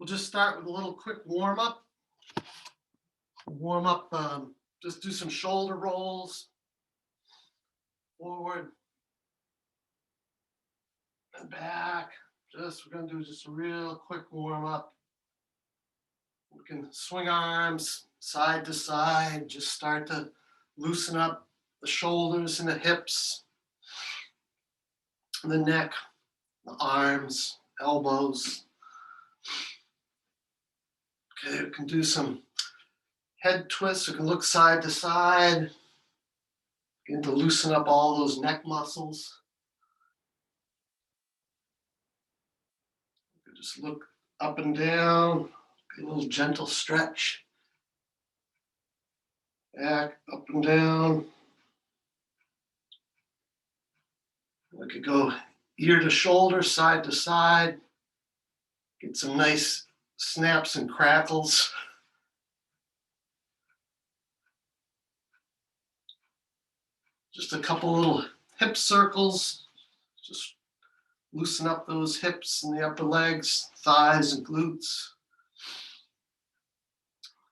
We'll just start with a little quick warm up. Warm up, just do some shoulder rolls, forward and back. We're gonna do just a real quick warm up. We can swing arms side to side, just start to loosen up the shoulders and the hips, the neck, the arms, elbows. Okay, we can do some head twists. We can look side to side. Begin to loosen up all those neck muscles. You can just look up and down, a little gentle stretch. Back, up and down. We could go ear to shoulder, side to side. Get some nice snaps and crackles. Just a couple little hip circles. Just loosen up those hips and the upper legs, thighs and glutes.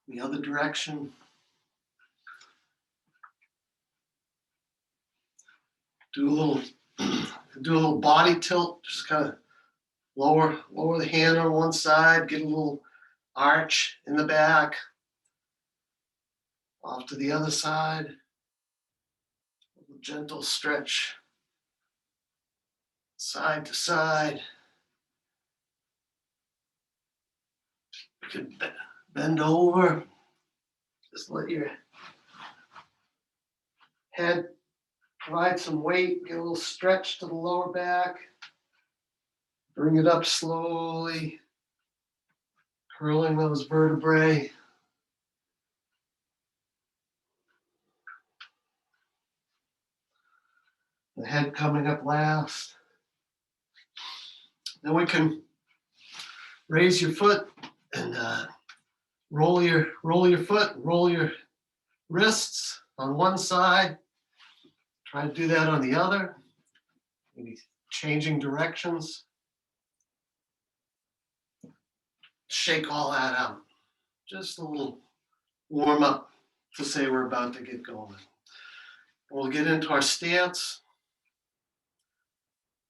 The other direction. Do a little body tilt. Just kind of lower the hand on one side. Get a little arch in the back. Off to the other side. A little gentle stretch. Side to side. You could bend over. Just let your head provide some weight. Get a little stretch to the lower back. Bring it up slowly. Curling those vertebrae. The head coming up last. Then we can raise your foot and roll your foot, roll your wrists on one side. Try to do that on the other. Maybe changing directions. Shake all that out. Just a little warm up to say we're about to get going. We'll get into our stance.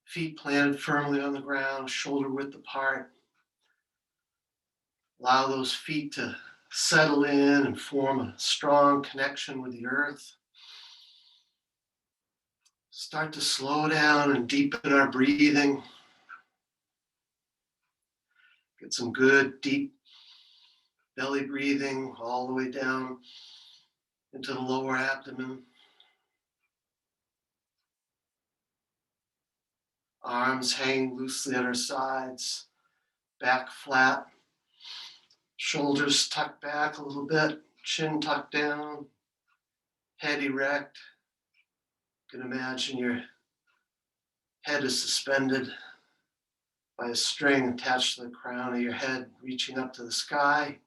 Feet planted firmly on the ground, shoulder width apart. Allow those feet to settle in and form a strong connection with the earth. Start to slow down and deepen our breathing. Get some good deep belly breathing all the way down into the lower abdomen. Arms hang loosely at our sides, back flat, shoulders tucked back a little bit, chin tucked down, head erect. You can imagine your head is suspended by a string attached to the crown of your head, reaching up to the sky.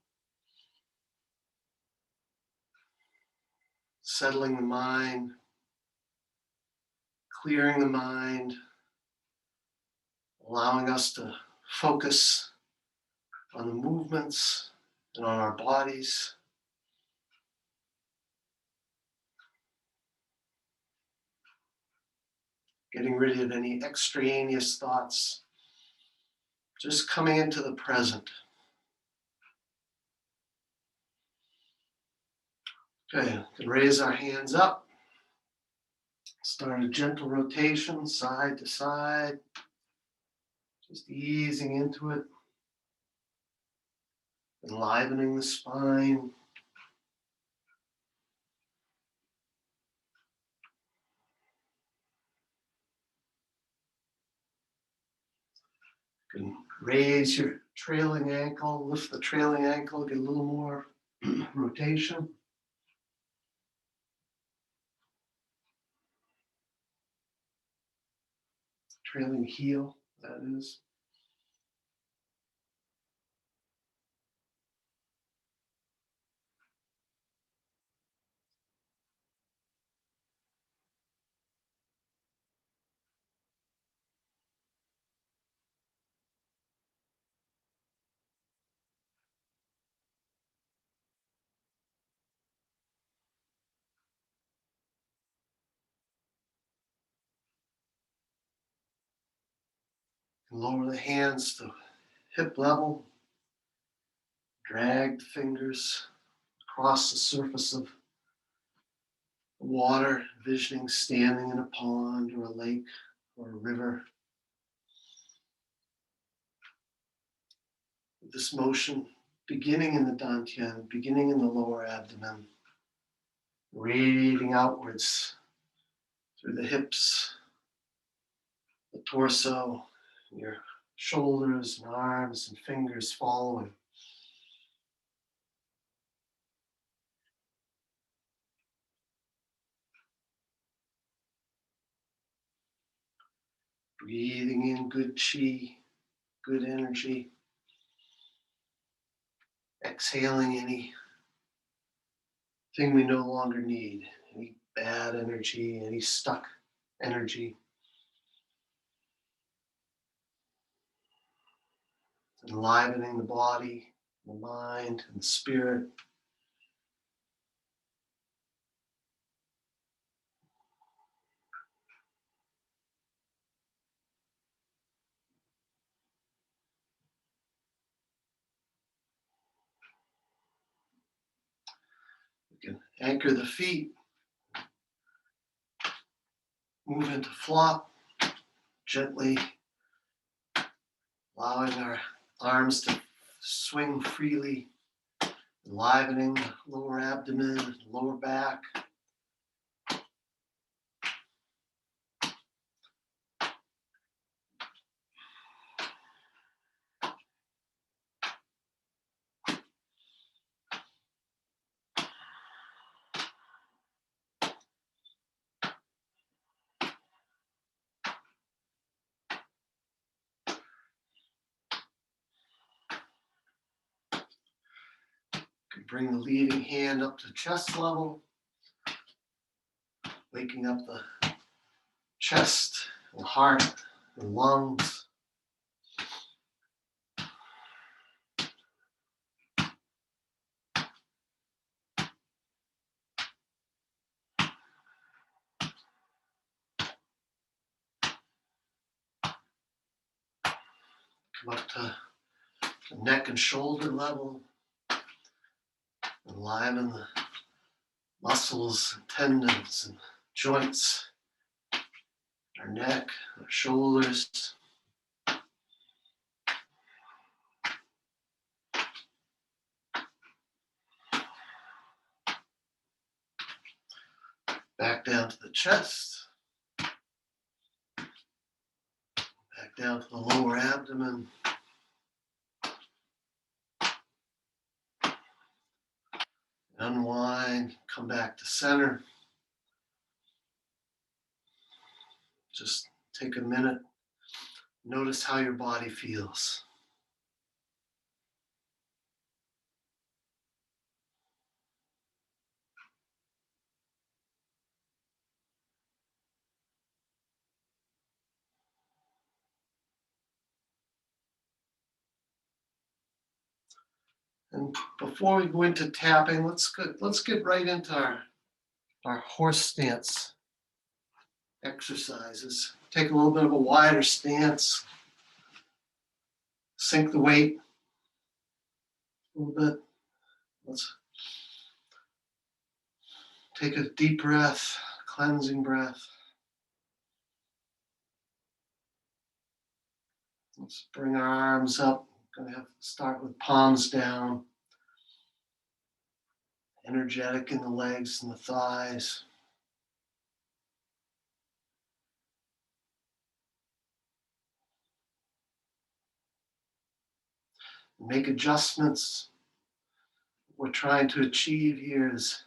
Settling the mind, clearing the mind, allowing us to focus on the movements and on our bodies. Getting rid of any extraneous thoughts. Just coming into the present. Okay, we can raise our hands up. Start a gentle rotation, side to side. Just easing into it. Enlivening the spine. You can raise your trailing ankle, lift the trailing ankle, get a little more rotation. Trailing heel, that is. Lower the hands to hip level. Drag the fingers across the surface of the water, envisioning standing in a pond or a lake or a river. With this motion beginning in the dantian, beginning in the lower abdomen, radiating outwards through the hips, the torso, and your shoulders and arms and fingers following. Breathing in good chi, good energy. Exhaling anything we no longer need, any bad energy, any stuck energy. Enlivening the body, the mind, and the spirit. We can anchor the feet, move into flop, gently allowing our arms to swing freely, enlivening the lower abdomen, lower back. You can bring the leading hand up to chest level, waking up the chest and heart and lungs. Come up to the neck and shoulder level, enliven the muscles and tendons and joints, our neck, our shoulders. Back down to the chest, back down to the lower abdomen. Unwind, come back to center. Just take a minute, notice how your body feels. And before we go into tapping, let's get right into our horse stance exercises. Take a little bit of a wider stance. Sink the weight a little bit. Let's take a deep breath, cleansing breath. Let's bring our arms up. We're going to have to start with palms down. Energetic in the legs and the thighs. Make adjustments. What we're trying to achieve here is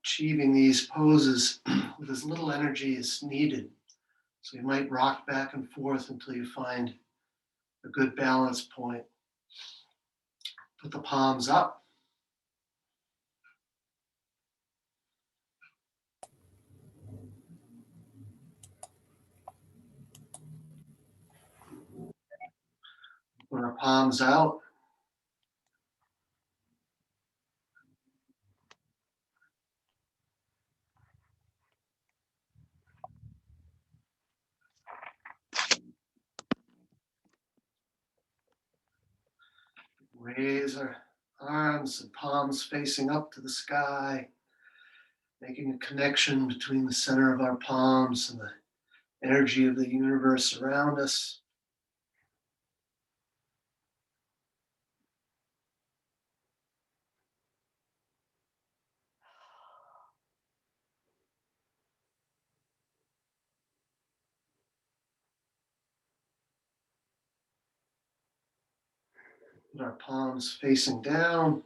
achieving these poses with as little energy as needed. So you might rock back and forth until you find a good balance point. Put the palms up. Put our palms out. Raise our arms and palms facing up to the sky, making a connection between the center of our palms and the energy of the universe around us. Put our palms facing down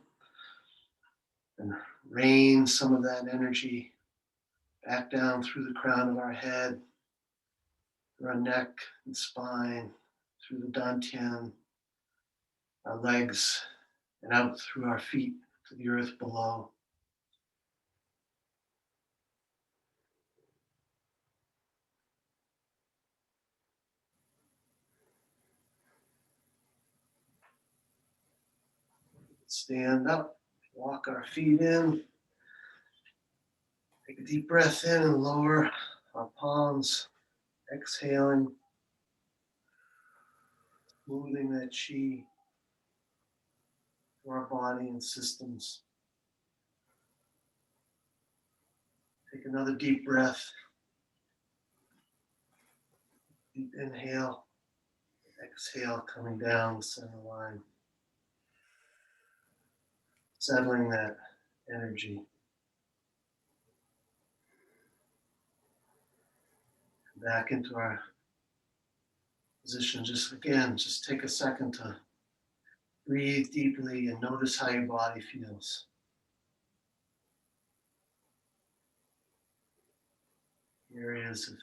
and rain some of that energy back down through the crown of our head, through our neck and spine, through the dantian, our legs, and out through our feet to the earth below. Stand up, walk our feet in, take a deep breath in and lower our palms, exhaling, moving that chi through our body and systems. Take another deep breath. Deep inhale, exhale, coming down the center line. Settling that energy. Back into our position. Just take a second to breathe deeply and notice how your body feels. Areas of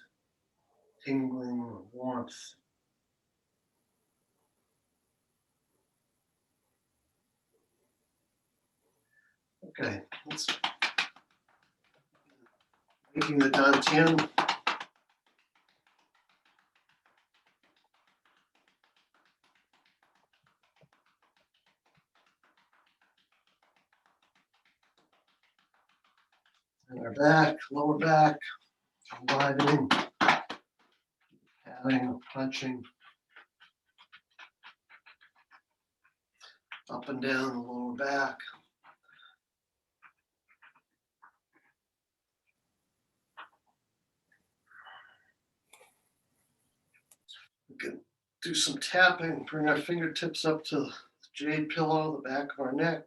tingling or warmth. Okay, let's making the dantian. And our back, lower back, widening, patting, punching up and down the lower back. We can do some tapping, bring our fingertips up to the jade pillow, the back of our neck.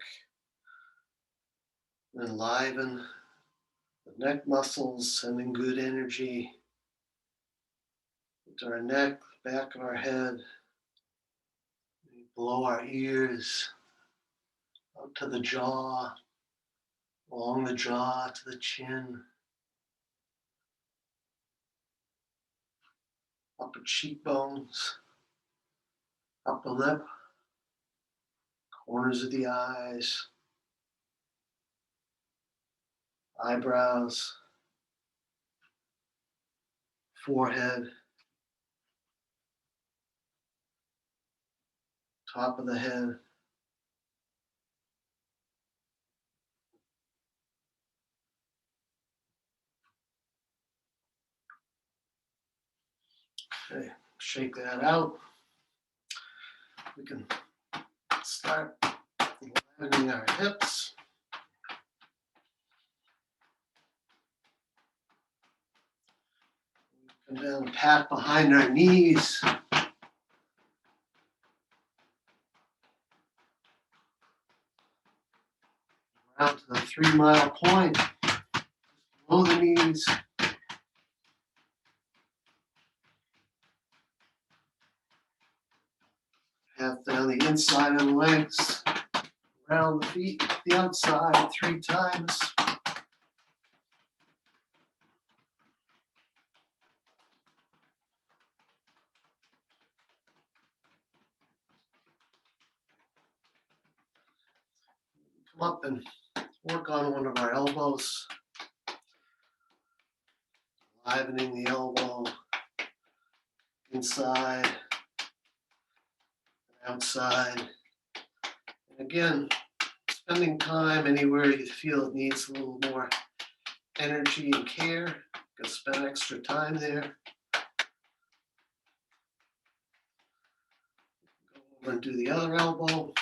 Then liven the neck muscles, sending good energy into our neck, back of our head, below our ears, up to the jaw, along the jaw to the chin, upper cheekbones, upper lip, corners of the eyes, eyebrows, forehead, top of the head. Okay, shake that out. We can start livening our hips. Come down, pat behind our knees. Out to the 3 mile point. Below the knees. Pat down the inside of the legs. Around the feet, the outside 3 times. Come up and work on one of our elbows. Livening the elbow, inside, and outside. And again, spending time anywhere you feel it needs a little more energy and care. You can spend extra time there. Go over and do the other elbow.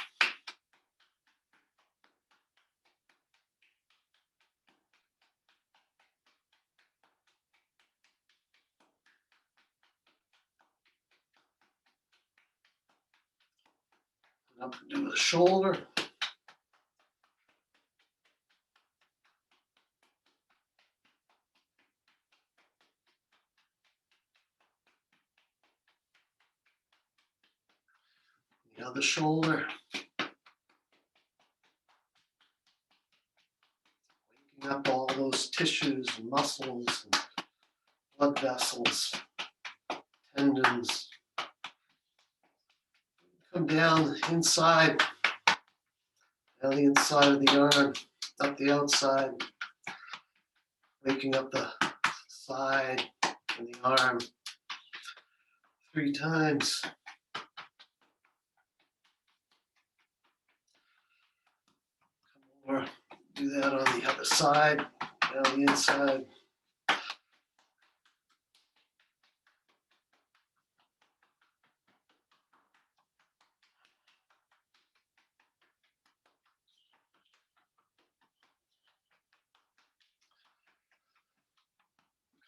Up and do the shoulder. The other shoulder. Waking up all those tissues and muscles and blood vessels, tendons. Come down inside, down the inside of the arm, up the outside, waking up the side and the arm 3 times. Or do that on the other side, down the inside.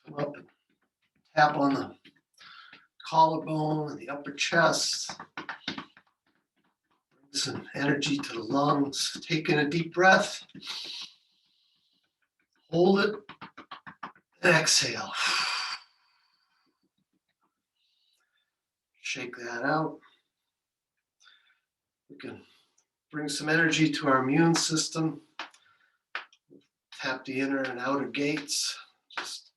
Come up and tap on the collarbone and the upper chest. Bring some energy to the lungs. Take in a deep breath. Hold it and exhale. Shake that out. We can bring some energy to our immune system. Tap the inner and outer gates. Just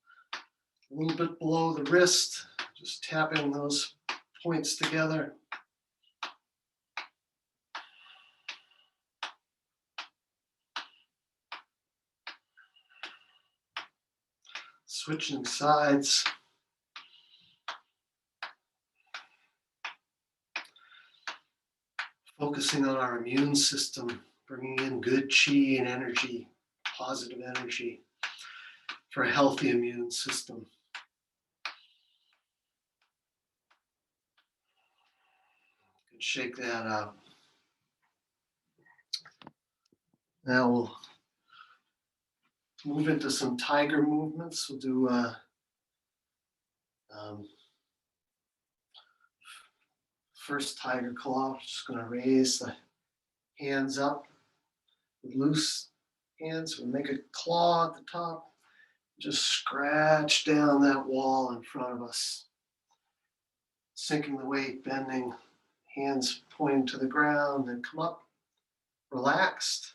a little bit below the wrist. Just tapping those points together. Switching sides. Focusing on our immune system, bringing in good chi and energy, positive energy for a healthy immune system. You can shake that out. Now we'll move into some tiger movements. We'll do first tiger claw. Just going to raise the hands up with loose hands. We'll make a claw at the top. Just scratch down that wall in front of us. Sinking the weight, bending, hands pointing to the ground, then come up, relaxed.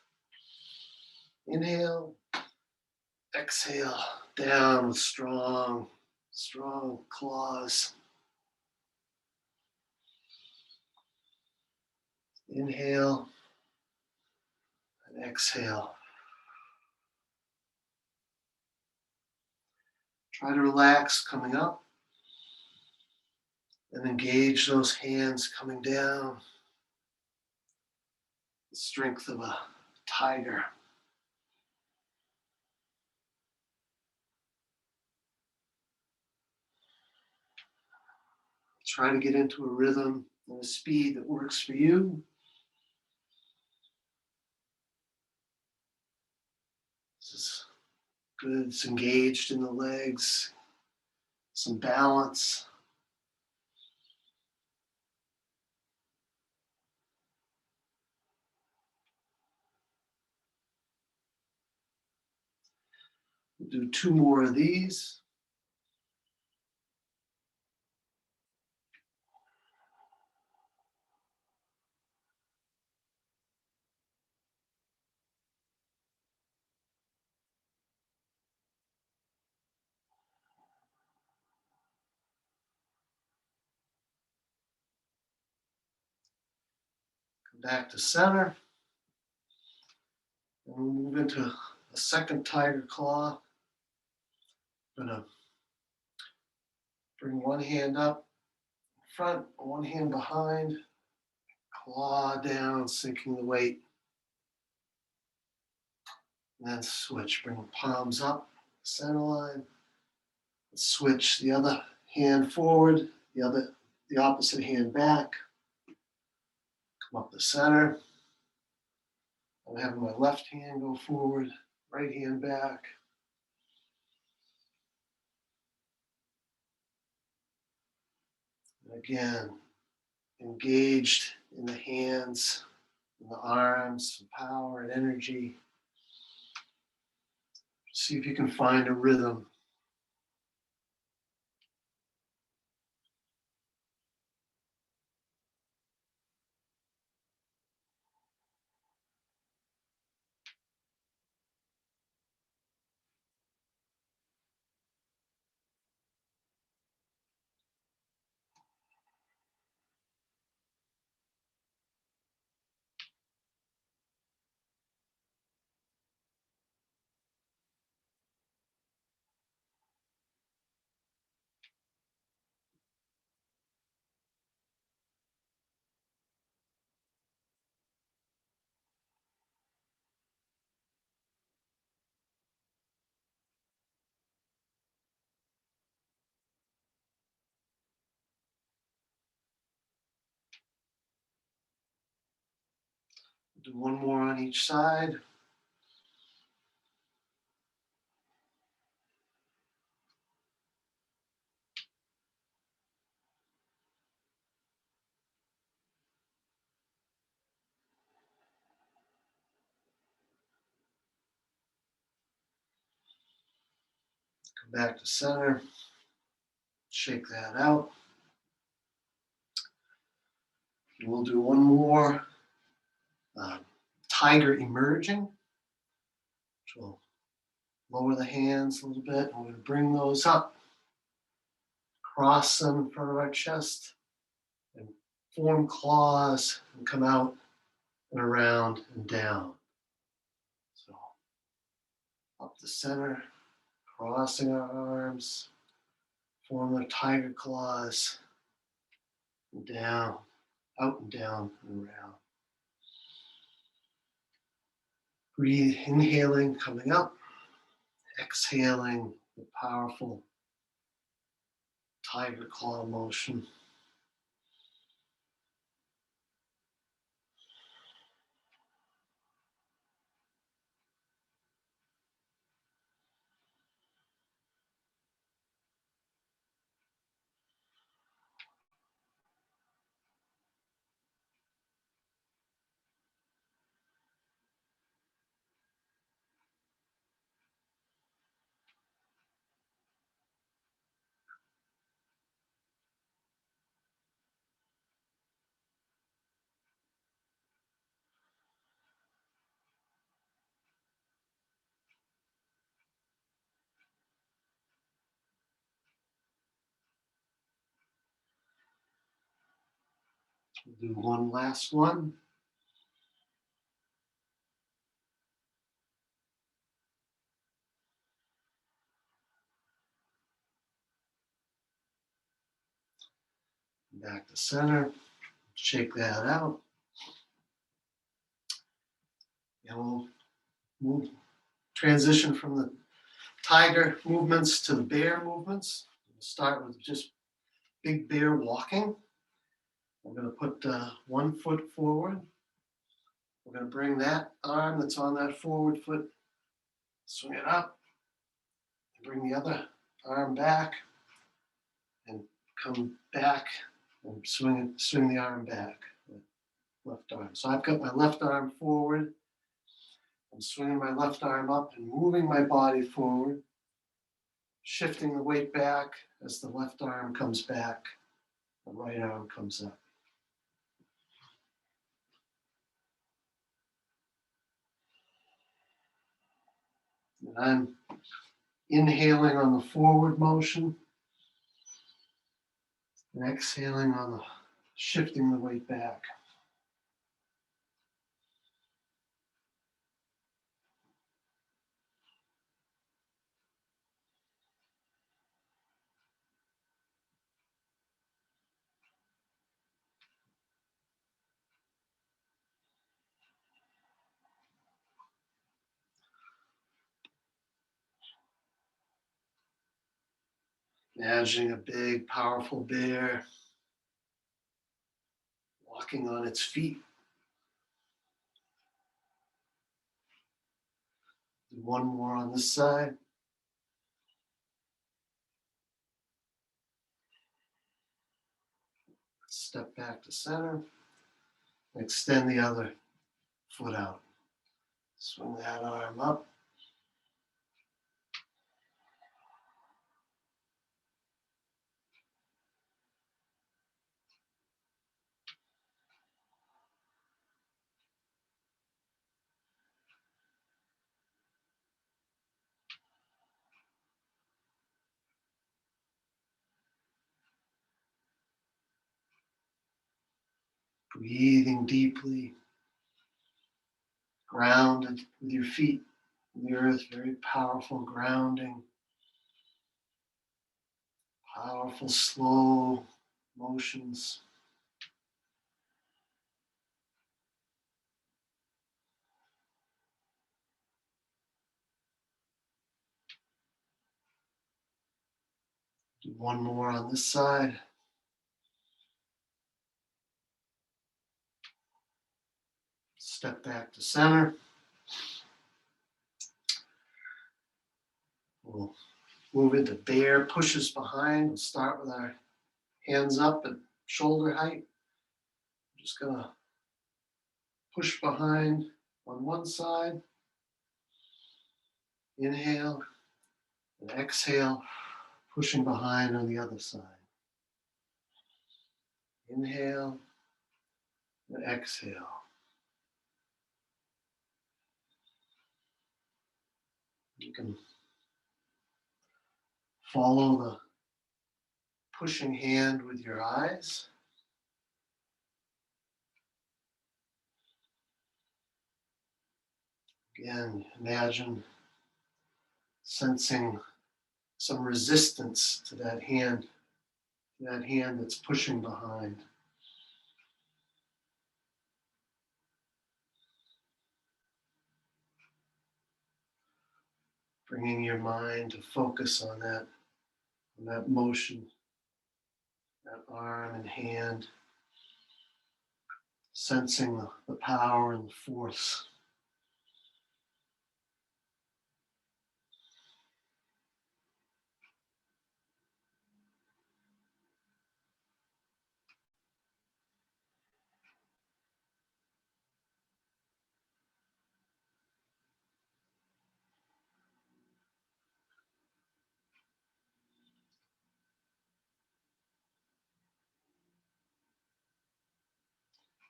Inhale, exhale, down with strong claws. Inhale and exhale. Try to relax coming up and engage those hands coming down. The strength of a tiger. Try to get into a rhythm and a speed that works for you. This is good. It's engaged in the legs. Some balance. We'll do 2 more of these. Come back to center. And we'll move into a second tiger claw. I'm going to bring one hand up in front, one hand behind, claw down, sinking the weight. And then switch, bring the palms up, center line. Switch the other hand forward, the opposite hand back. Come up the center. I'm having my left hand go forward, right hand back. And again, engaged in the hands, in the arms, some power and energy. See if you can find a rhythm. Do one more on each side. Come back to center. Shake that out. We'll do one more tiger emerging. So we'll lower the hands a little bit. And we're going to bring those up, cross them in front of our chest, and form claws and come out and around and down. So up the center, crossing our arms, form the tiger claws, and down, out and down and around. Breathe, inhaling, coming up, exhaling the powerful tiger claw motion. We'll do one last one. Back to center. Shake that out. And we'll move, transition from the tiger movements to the bear movements. We'll start with just big bear walking. We're going to put 1 foot forward. We're going to bring that arm that's on that forward foot, swing it up, and bring the other arm back, and come back and swing the arm back. Left arm. So I've got my left arm forward. I'm swinging my left arm up and moving my body forward, shifting the weight back as the left arm comes back, the right arm comes up. And I'm inhaling on the forward motion and exhaling on the shifting the weight back. Imagining a big, powerful bear walking on its feet. Do one more on this side. Step back to center. Extend the other foot out. Swing that arm up. Breathing deeply. Grounded with your feet in the earth. Very powerful grounding. Powerful, slow motions. Do one more on this side. Step back to center. We'll move into bear, pushes behind. We'll start with our hands up at shoulder height. I'm just going to push behind on one side. Inhale and exhale, pushing behind on the other side. Inhale and exhale. You can follow the pushing hand with your eyes. Again, imagine sensing some resistance to that hand that's pushing behind. Bringing your mind to focus on that motion, that arm and hand, sensing the power and the force.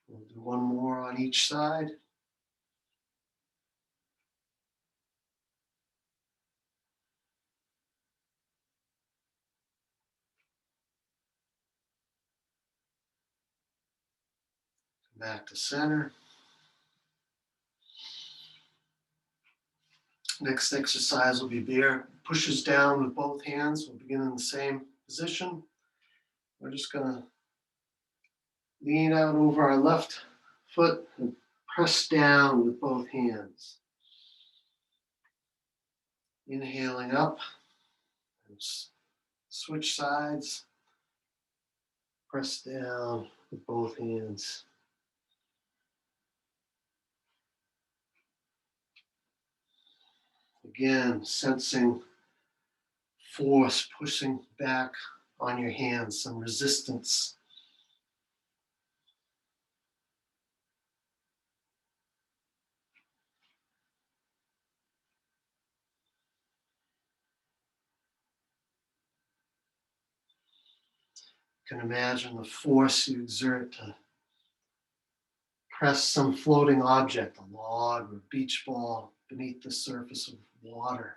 We'll do one more on each side. Back to center. Next exercise will be bear pushes down with both hands. We'll begin in the same position. We're just going to lean out over our left foot and press down with both hands. Inhaling up, and switch sides, press down with both hands. Again, sensing force pushing back on your hands, some resistance. You can imagine the force you exert to press some floating object, a log or a beach ball, beneath the surface of water.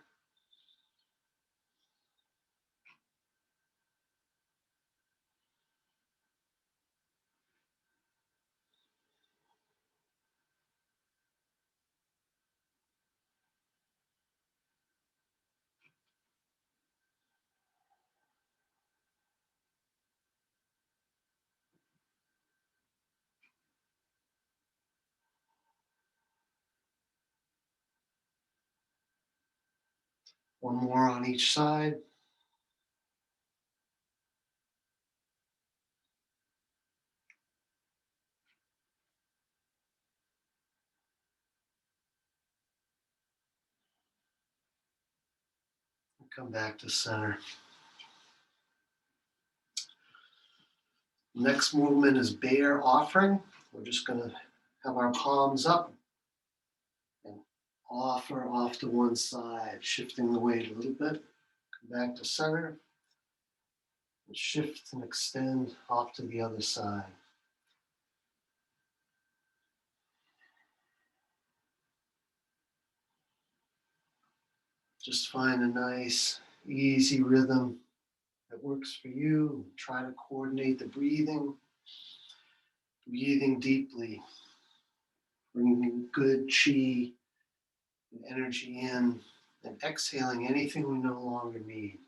One more on each side. Come back to center. Next movement is bear offering. We're just going to have our palms up and offer off to one side, shifting the weight a little bit. Come back to center and shift and extend off to the other side. Just find a nice, easy rhythm that works for you. Try to coordinate the breathing, breathing deeply, bringing good chi and energy in, and exhaling anything we no longer need.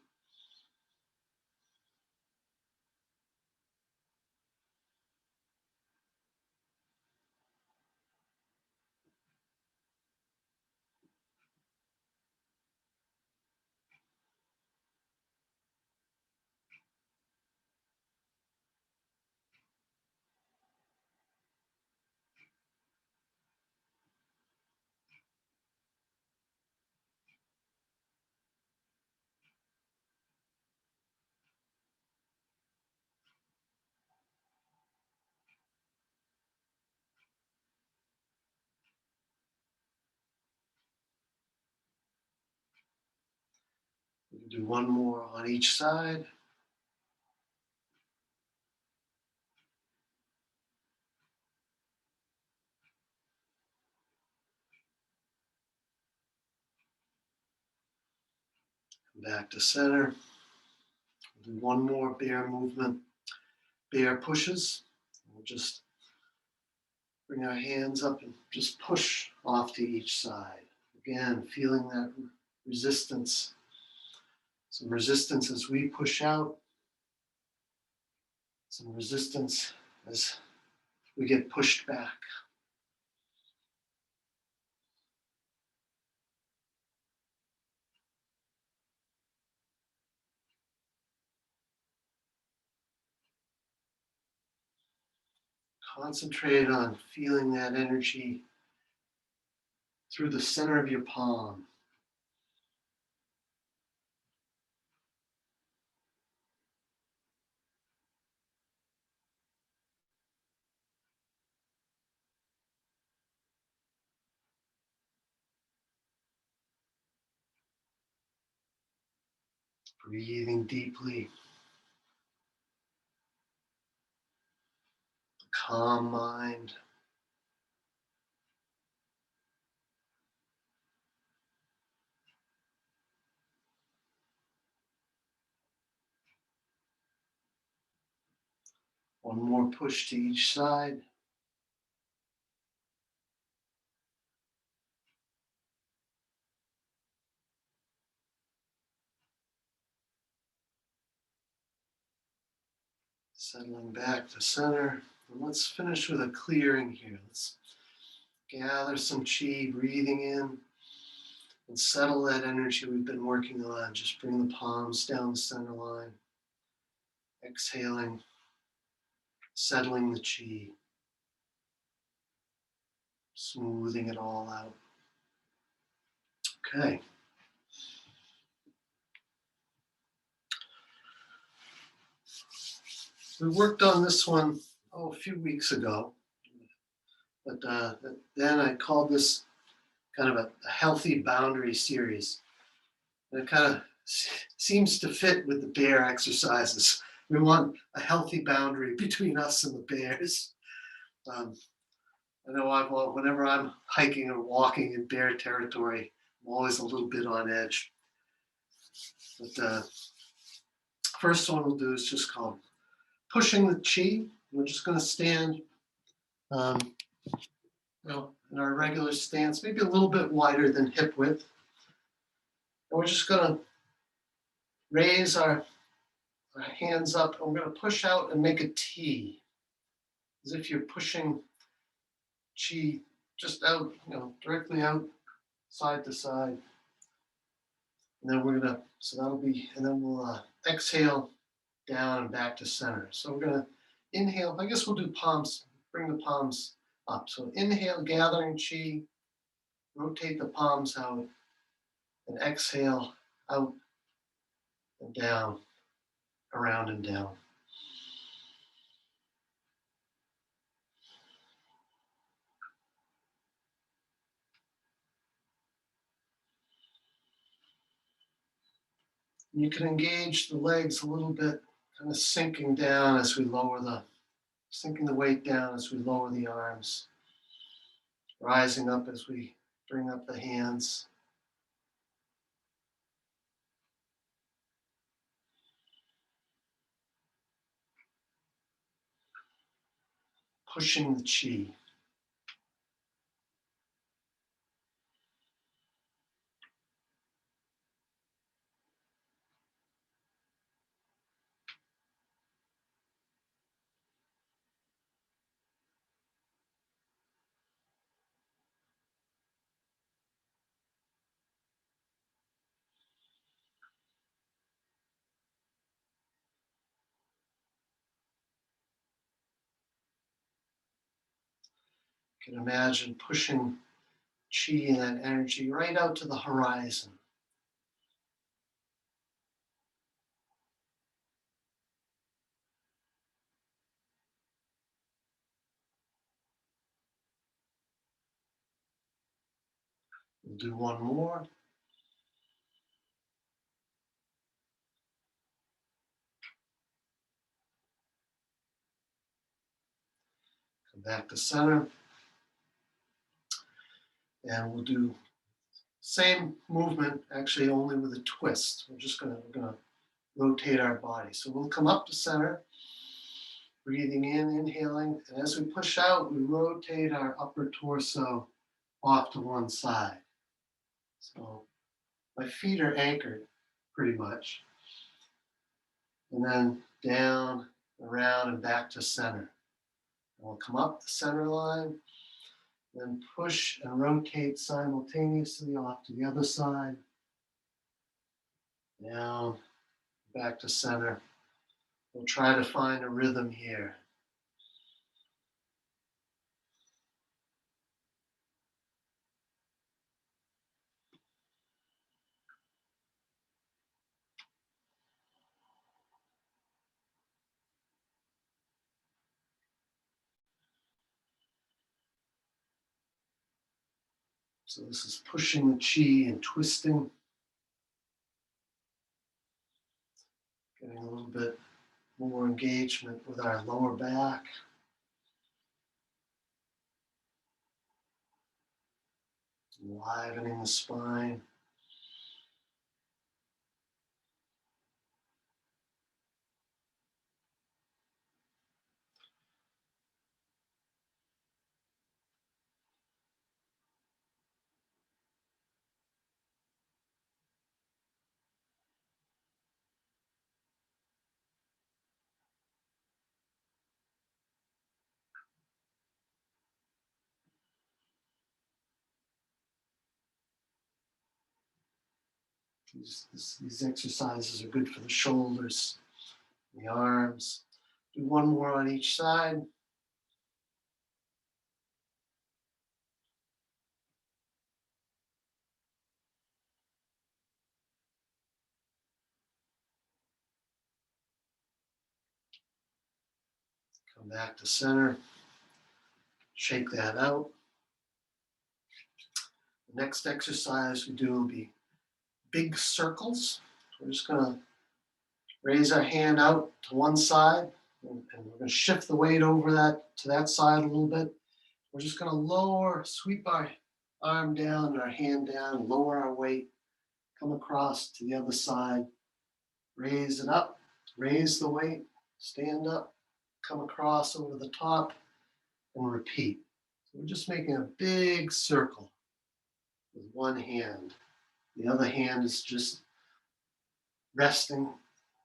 We can do one more on each side. Come back to center. We'll do one more bear movement, bear pushes. We'll just bring our hands up and just push off to each side. Again, feeling that resistance. Some resistance as we push out, some resistance as we get pushed back. Concentrate on feeling that energy through the center of your palm. Breathing deeply, calm mind. One more push to each side. Settling back to center. And let's finish with a clearing here. Let's gather some chi, breathing in, and settle that energy we've been working on. Just bring the palms down the center line. Exhaling, settling the chi, smoothing it all out. Okay. We worked on this one, a few weeks ago. But then I called this kind of a healthy boundary series. And it kind of seems to fit with the bear exercises. We want a healthy boundary between us and the bears. Um, I know whenever I'm hiking or walking in bear territory, I'm always a little bit on edge. But first one we'll do is just called pushing the chi. We're just going to stand um, in our regular stance, maybe a little bit wider than hip width. And we're just going to raise our hands up. I'm going to push out and make a T, as if you're pushing chi just out, directly out, side to side. And then we're gonna, so that'll be, and then we'll exhale down and back to center. So we're gonna inhale. I guess we'll do palms. Bring the palms up. So inhale, gathering chi. Rotate the palms out, and exhale out and down, around and down. You can engage the legs a little bit, kind of sinking down as we sinking the weight down as we lower the arms, rising up as we bring up the hands. Pushing the chi. You can imagine pushing chi and that energy right out to the horizon. We'll do one more. Come back to center. And we'll do same movement, actually only with a twist. We're gonna rotate our body. So we'll come up to center, breathing in, inhaling, and as we push out, we rotate our upper torso off to one side. So my feet are anchored pretty much. And then down, around, and back to center. And we'll come up the center line, then push and rotate simultaneously off to the other side, down, back to center. We'll try to find a rhythm here. So this is pushing the chi and twisting, getting a little bit more engagement with our lower back. Enlivening the spine. These exercises are good for the shoulders, the arms. Do one more on each side. Come back to center. Shake that out. The next exercise we do will be big circles. We're just going to raise our hand out to one side, and we're going to shift the weight over that to that side a little bit. We're just going to sweep our arm down and our hand down, lower our weight, come across to the other side, raise it up, raise the weight, stand up, come across over the top, and repeat. So we're just making a big circle with one hand. The other hand is just resting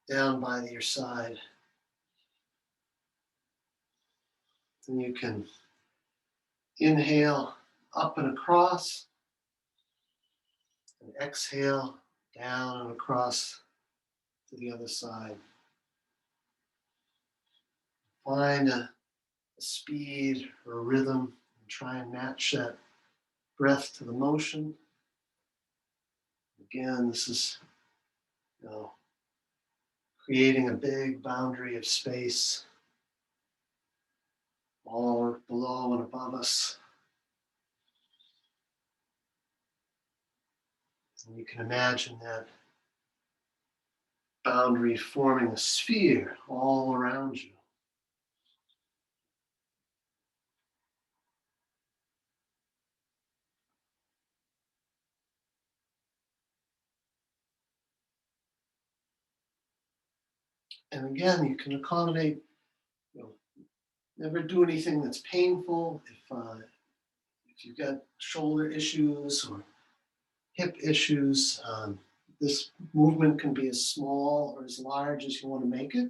down by your side. And you can inhale up and across, and exhale down and across to the other side. Find a speed or a rhythm and try and match that breath to the motion. Again, this is, creating a big boundary of space all below and above us. And you can imagine that boundary forming a sphere all around you. And again, you can accommodate, you know, never do anything that's painful. If you've got shoulder issues or hip issues, this movement can be as small or as large as you want to make it.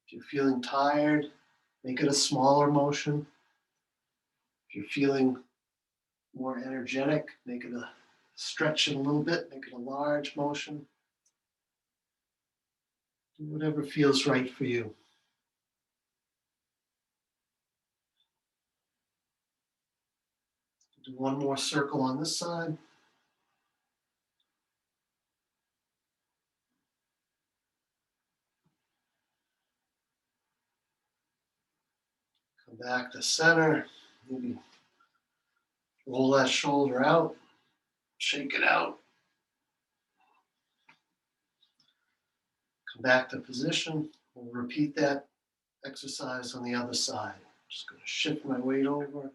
If you're feeling tired, make it a smaller motion. If you're feeling more energetic, make it a stretch it a little bit, make it a large motion. Do whatever feels right for you. Do one more circle on this side. Come back to center. Maybe roll that shoulder out, shake it out. Come back to position. We'll repeat that exercise on the other side. Just going to shift my weight over,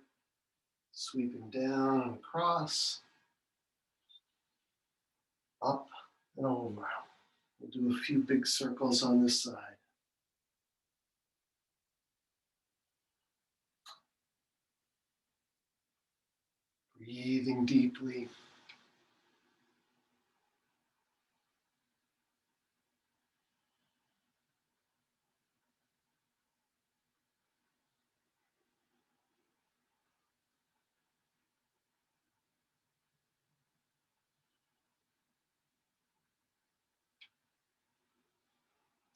sweeping down and across, up and over. We'll do a few big circles on this side. Breathing deeply.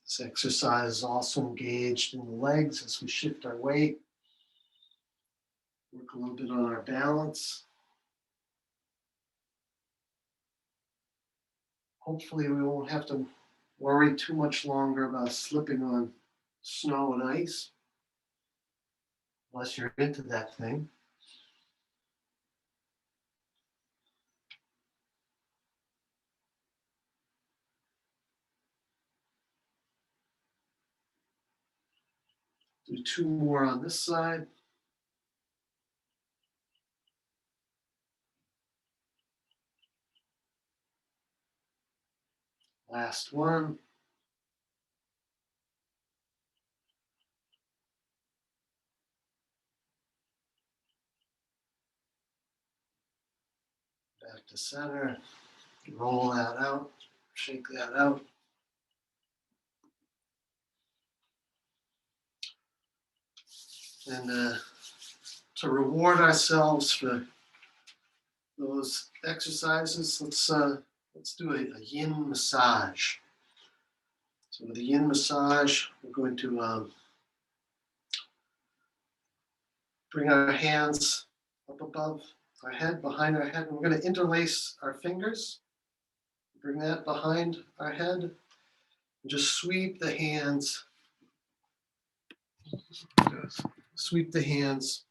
This exercise is also engaged in the legs as we shift our weight. Work a little bit on our balance. Hopefully we won't have to worry too much longer about slipping on snow and ice, unless you're into that thing. Do two more on this side. Last one. Back to center. Roll that out. Shake that out. And to reward ourselves for those exercises, let's do a Yin massage. So with the Yin massage, we're going to bring our hands up above our head, behind our head, and we're going to interlace our fingers. Bring that behind our head, and just sweep the hands. Sweep the hands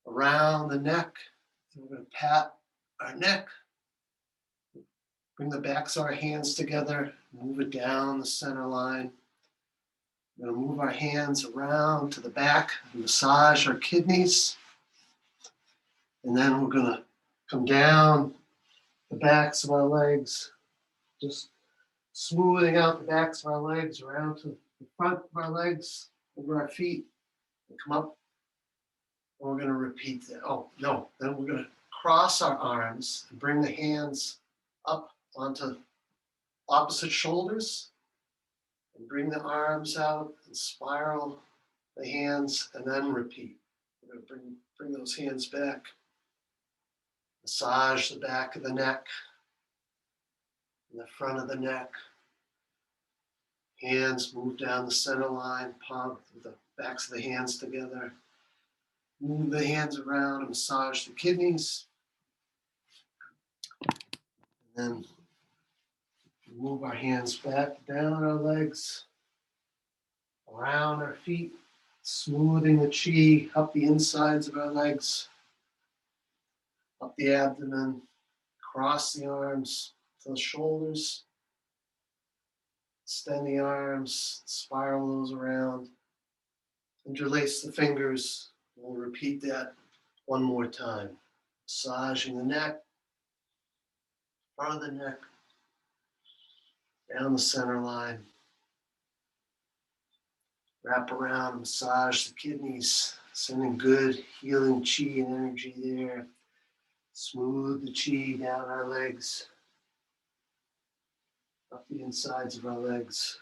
around the neck. And we're going to pat our neck. Bring the backs of our hands together, move it down the center line. We're going to move our hands around to the back, massage our kidneys. And then we're going to come down the backs of our legs, just smoothing out the backs of our legs around to the front of our legs, over our feet, and come up. And we're going to repeat that. Oh, no. Then we're going to cross our arms and bring the hands up onto opposite shoulders and bring the arms out and spiral the hands and then repeat. We're going to bring those hands back, massage the back of the neck and the front of the neck. Hands move down the center line, palm with the backs of the hands together. Move the hands around and massage the kidneys. And then move our hands back down our legs, around our feet, smoothing the chi up the insides of our legs, up the abdomen, across the arms to the shoulders. Extend the arms, spiral those around. Interlace the fingers. We'll repeat that one more time. Massaging the neck, front of the neck, down the center line. Wrap around, massage the kidneys, sending good healing chi and energy there. Smooth the chi down our legs, up the insides of our legs.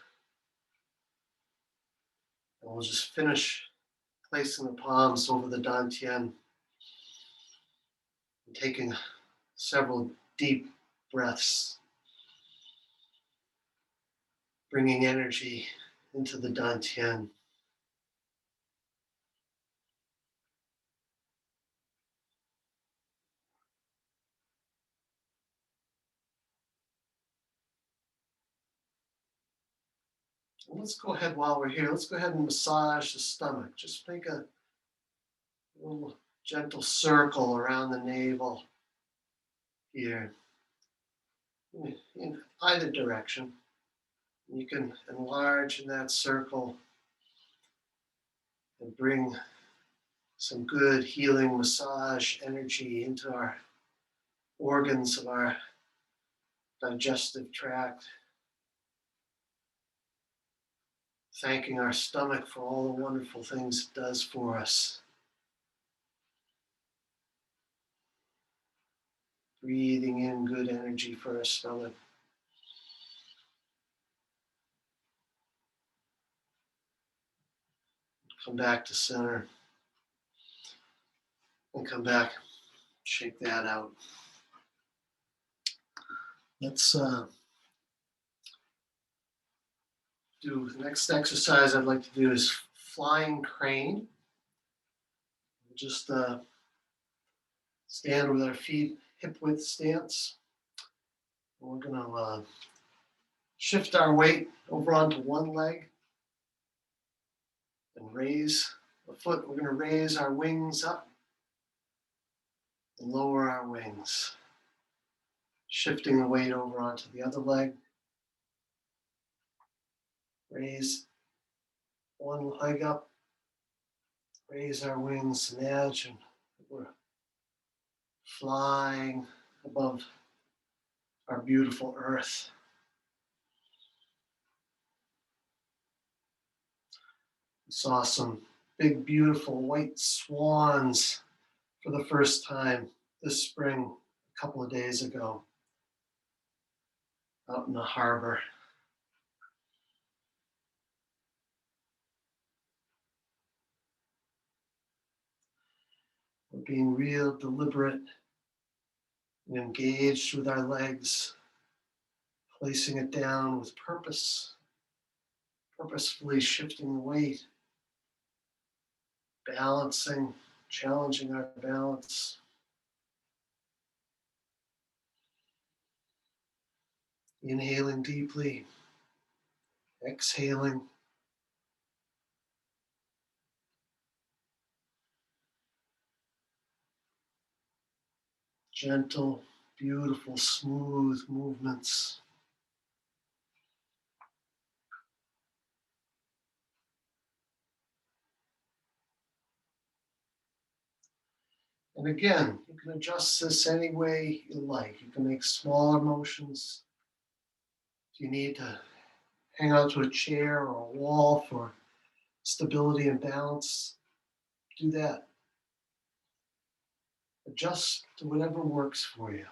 And we'll just finish placing the palms over the dantian and taking several deep breaths, bringing energy into the dantian. And let's go ahead while we're here, let's go ahead and massage the stomach. Just make a little gentle circle around the navel here in either direction. You can enlarge in that circle and bring some good healing massage energy into our organs of our digestive tract, thanking our stomach for all the wonderful things it does for us. Breathing in good energy for our stomach. Come back to center and come back, shake that out. Let's do the next exercise I'd like to do is flying crane. Just stand with our feet hip width stance. We're going to shift our weight over onto one leg and raise the foot. We're going to raise our wings up and lower our wings. Shifting the weight over onto the other leg. Raise one leg up. Raise our wings. Imagine we're flying above our beautiful earth. We saw some big, beautiful white swans for the first time this spring, a couple of days ago, out in the harbor. We're being real deliberate and engaged with our legs, placing it down with purpose, purposefully shifting the weight, balancing, challenging our balance. Inhaling deeply, exhaling. Gentle, beautiful, smooth movements. And again, you can adjust this any way you like. You can make smaller motions. If you need to hang onto a chair or a wall for stability and balance, do that. Adjust to whatever works for you.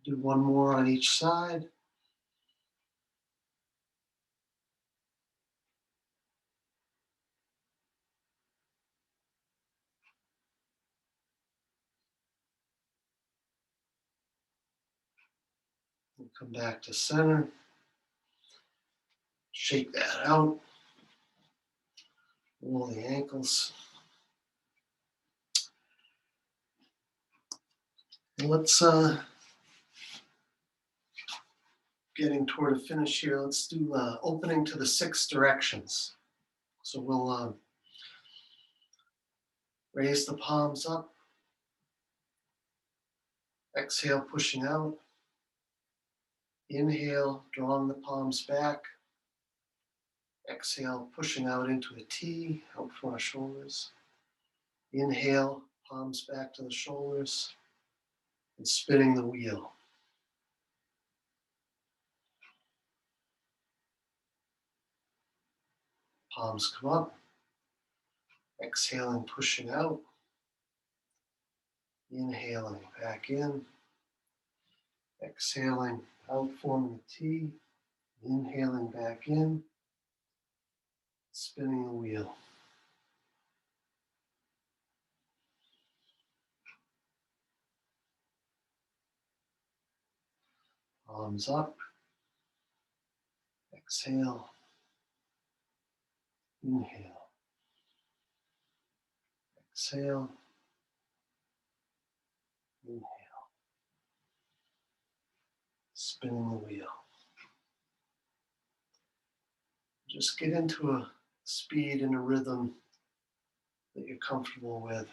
Do one more on each side. We'll come back to center. Shake that out. Roll the ankles. Let's, getting toward a finish here, let's do opening to the 6 directions. So we'll raise the palms up, exhale, pushing out. Inhale, drawing the palms back. Exhale, pushing out into a T, out from our shoulders. Inhale, palms back to the shoulders, and spinning the wheel. Palms come up. Exhaling, pushing out. Inhaling, back in. Exhaling, out, forming a T. Inhaling, back in. Spinning the wheel. Palms up. Exhale. Inhale. Exhale. Inhale. Spinning the wheel. Just get into a speed and a rhythm that you're comfortable with.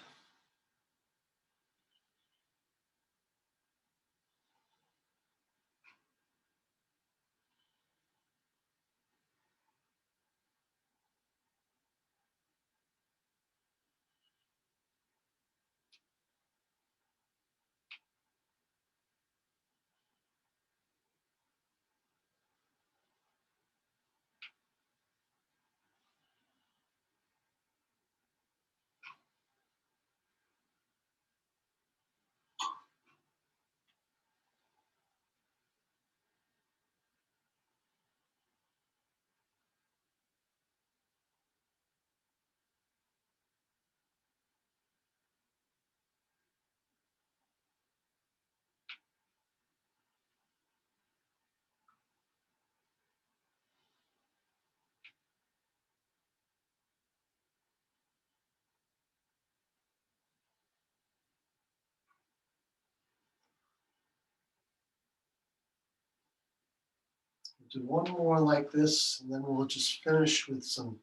Do one more like this, and then we'll just finish with some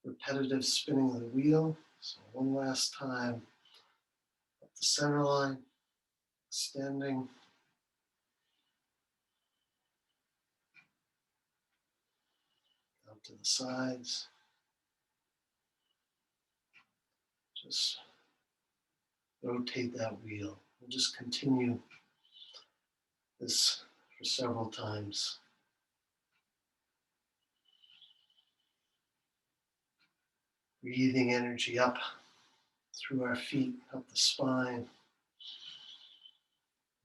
repetitive spinning of the wheel. So one last time, up the center line, extending, out to the sides. Just rotate that wheel. We'll just continue this for several times. Breathing energy up through our feet, up the spine.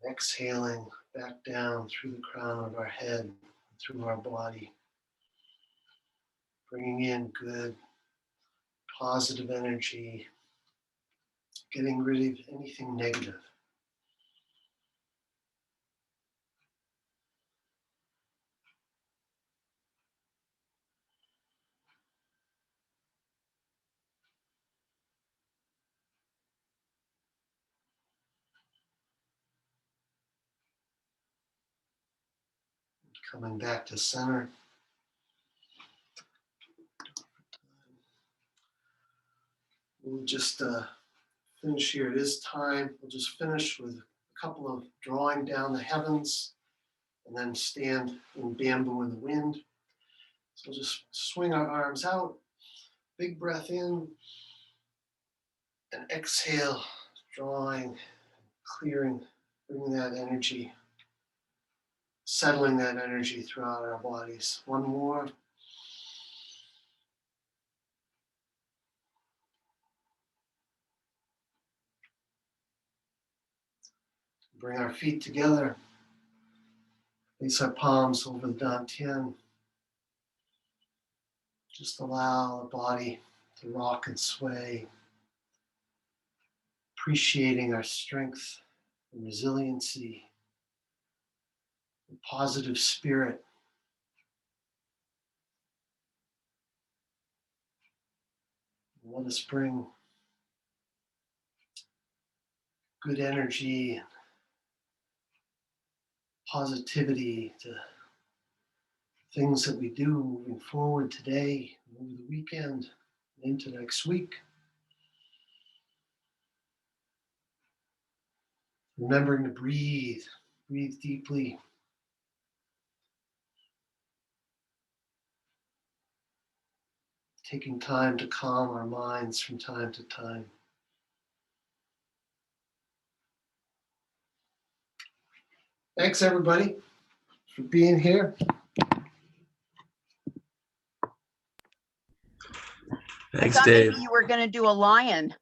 Exhaling back down through the crown of our head, through our body. Bringing in good, positive energy, getting rid of anything negative. Coming back to center. We'll just finish here. It is time. We'll just finish with a couple of drawing down the heavens and then stand in bamboo in the wind. So we'll just swing our arms out, big breath in, and exhale, drawing, clearing, bringing that energy, settling that energy throughout our bodies. One more. Bring our feet together. Place our palms over the dantian. Just allow the body to rock and sway, appreciating our strength and resiliency and positive spirit. Let us bring good energy and positivity to things that we do moving forward today, over the weekend, and into next week. Remembering to breathe deeply. Taking time to calm our minds from time to time. Thanks, everybody, for being here. Thanks, I thought Dave. maybe you were going to do a lion.